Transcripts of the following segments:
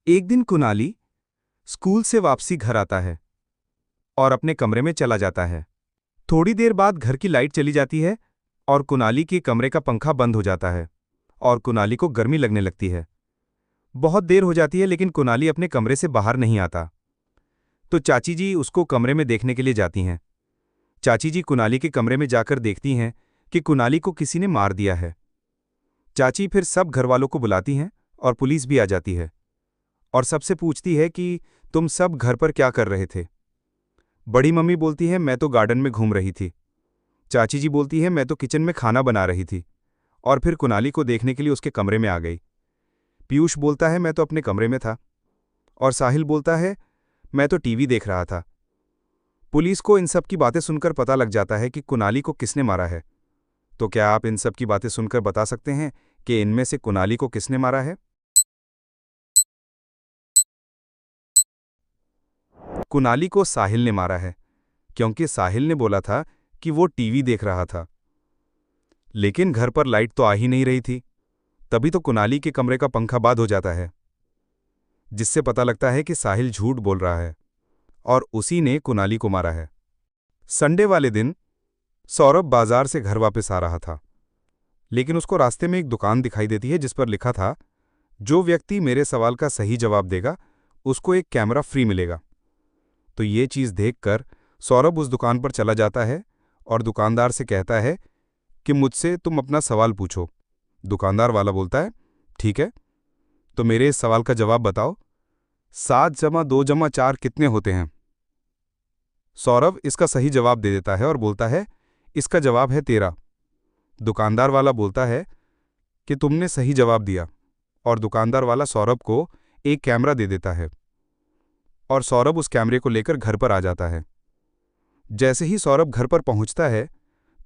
एक दिन कुणाली स्कूल से वापसी घर आता है और अपने कमरे में चला जाता है। थोड़ी देर बाद घर की लाइट चली जाती है और कुणाली के कमरे का पंखा बंद हो जाता है और कुणाली को गर्मी लगने लगती है। बहुत देर हो जाती है लेकिन कुणाली अपने कमरे से बाहर नहीं आता। तो चाची जी उसको कमरे में देखने के लिए जाती हैं। चाची जी कुणाली के कमरे में जाकर देखती हैं कि कुणाली को किसी ने मार दिया है। चाची फिर सब घरवालों को बुलाती हैं और पुलिस भी आ जाती है और सबसे पूछती है कि तुम सब घर पर क्या कर रहे थे। बड़ी मम्मी बोलती है मैं तो गार्डन में घूम रही थी। चाची जी बोलती है मैं तो किचन में खाना बना रही थी और फिर कुणाली को देखने के लिए उसके कमरे में आ गई। पीयूष बोलता है मैं तो अपने कमरे में था और साहिल बोलता है मैं तो टीवी देख रहा था। पुलिस को इन सब की बातें सुनकर पता लग जाता है कि कुणाली को किसने मारा है। तो क्या आप इन सब की बातें सुनकर बता सकते हैं कि इनमें से कुणाली को किसने मारा है? कुणाली को साहिल ने मारा है क्योंकि साहिल ने बोला था कि वो टीवी देख रहा था। लेकिन घर पर लाइट तो आ ही नहीं रही थी। तभी तो कुणाली के कमरे का पंखा बंद हो जाता है, जिससे पता लगता है कि साहिल झूठ बोल रहा है और उसी ने कुणाली को मारा है। संडे वाले दिन सौरभ बाजार से घर वापस आ रहा था, लेकिन उसको रास्ते में एक दुकान दिखाई देती है जिस पर लिखा था जो व्यक्ति मेरे सवाल का सही जवाब देगा उसको एक कैमरा फ्री मिलेगा। तो ये चीज़ देखकर सौरभ उस दुकान पर चला जाता है और दुकानदार से कहता है कि मुझसे तुम अपना सवाल पूछो। दुकानदार वाला बोलता है ठीक है, तो मेरे इस सवाल का जवाब बताओ, 7 जमा 2 जमा 4 कितने होते हैं? सौरभ इसका सही जवाब दे देता है और बोलता है इसका जवाब है 13। दुकानदार वाला बोलता है कि तुमने सही जवाब दिया और दुकानदार वाला सौरभ को एक कैमरा दे देता है और सौरभ उस कैमरे को लेकर घर पर आ जाता है। जैसे ही सौरभ घर पर पहुंचता है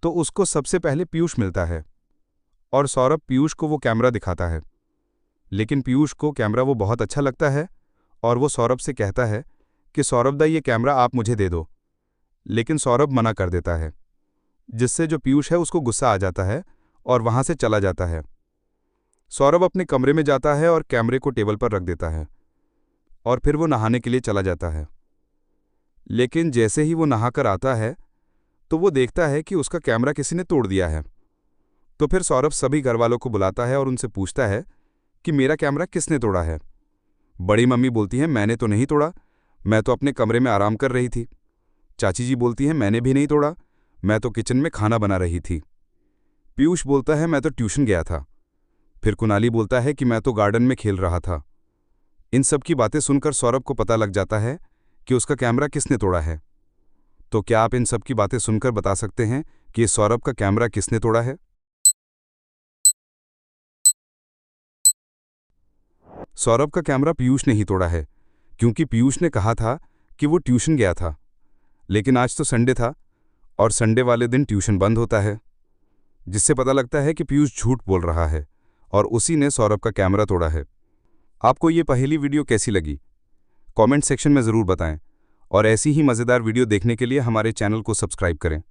तो उसको सबसे पहले पीयूष मिलता है और सौरभ पीयूष को वो कैमरा दिखाता है। लेकिन पीयूष को कैमरा वो बहुत अच्छा लगता है और वो सौरभ से कहता है कि सौरभ दा ये कैमरा आप मुझे दे दो। लेकिन सौरभ मना कर देता है, जिससे जो पीयूष है उसको गुस्सा आ जाता है और वहां से चला जाता है। सौरभ अपने कमरे में जाता है और कैमरे को टेबल पर रख देता है और फिर वो नहाने के लिए चला जाता है। लेकिन जैसे ही वो नहाकर आता है तो वो देखता है कि उसका कैमरा किसी ने तोड़ दिया है। तो फिर सौरभ सभी घरवालों को बुलाता है और उनसे पूछता है कि मेरा कैमरा किसने तोड़ा है। बड़ी मम्मी बोलती है मैंने तो नहीं तोड़ा, मैं तो अपने कमरे में आराम कर रही थी। चाची जी बोलती है मैंने भी नहीं तोड़ा, मैं तो किचन में खाना बना रही थी। पीयूष बोलता है मैं तो ट्यूशन गया था। फिर कुणाली बोलता है कि मैं तो गार्डन में खेल रहा था। इन सब की बातें सुनकर सौरभ को पता लग जाता है कि उसका कैमरा किसने तोड़ा है। तो क्या आप इन सब की बातें सुनकर बता सकते हैं कि सौरभ का कैमरा किसने तोड़ा है? सौरभ का कैमरा पीयूष ने ही तोड़ा है, क्योंकि पीयूष ने कहा था कि वो ट्यूशन गया था। लेकिन आज तो संडे था और संडे वाले दिन ट्यूशन बंद होता है, जिससे पता लगता है कि पीयूष झूठ बोल रहा है और उसी ने सौरभ का कैमरा तोड़ा है। आपको ये पहली वीडियो कैसी लगी? कमेंट सेक्शन में ज़रूर बताएं और ऐसी ही मज़ेदार वीडियो देखने के लिए हमारे चैनल को सब्सक्राइब करें।